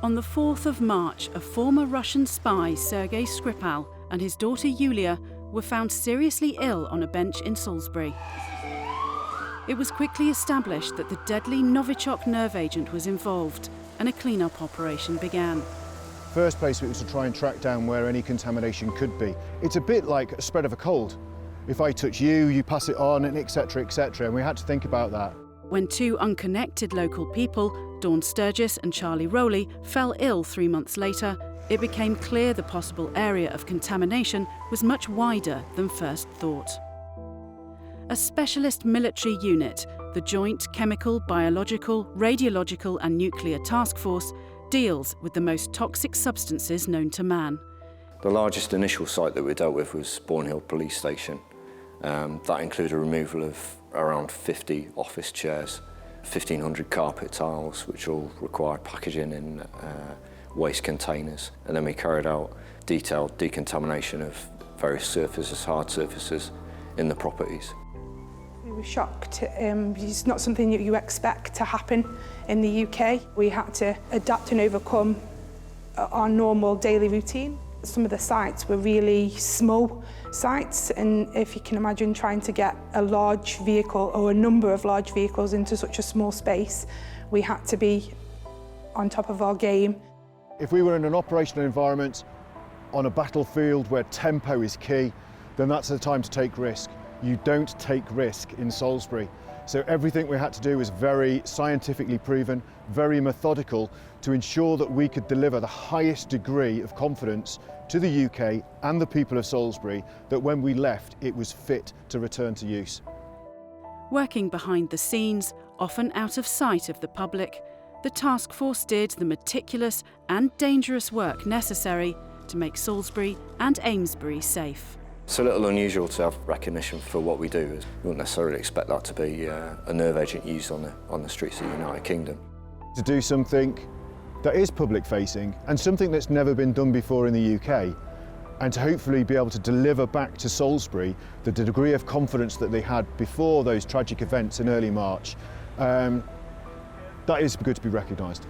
On the 4th of March, a former Russian spy, Sergei Skripal, and his daughter Yulia were found seriously ill on a bench in Salisbury. It was quickly established that the deadly Novichok nerve agent was involved, and a clean-up operation began. First place was to try and track down where any contamination could be. It's a bit like a spread of a cold. If I touch you, you pass it on, and etc., and we had to think about that. When two unconnected local people, Dawn Sturgis and Charlie Rowley, fell ill 3 months later, it became clear the possible area of contamination was much wider than first thought. A specialist military unit, the Joint Chemical, Biological, Radiological and Nuclear Task Force, deals with the most toxic substances known to man. The largest initial site that we dealt with was Bourne Hill Police Station. That included a removal of around 50 office chairs, 1,500 carpet tiles, which all required packaging in waste containers. And then we carried out detailed decontamination of various surfaces, hard surfaces, in the properties. We were shocked. It's not something that you expect to happen in the UK. We had to adapt and overcome our normal daily routine. Some of the sites were really small sites, and if you can imagine trying to get a large vehicle or a number of large vehicles into such a small space, we had to be on top of our game. If we were in an operational environment on a battlefield where tempo is key, then that's the time to take risk. You don't take risk in Salisbury. So everything we had to do was very scientifically proven, very methodical, to ensure that we could deliver the highest degree of confidence to the UK and the people of Salisbury that when we left, it was fit to return to use. Working behind the scenes, often out of sight of the public, the task force did the meticulous and dangerous work necessary to make Salisbury and Amesbury safe. It's a little unusual to have recognition for what we do. You wouldn't necessarily expect that to be a nerve agent used on the streets of the United Kingdom. To do something that is public facing and something that's never been done before in the UK, and to hopefully be able to deliver back to Salisbury the degree of confidence that they had before those tragic events in early March, that is good to be recognised.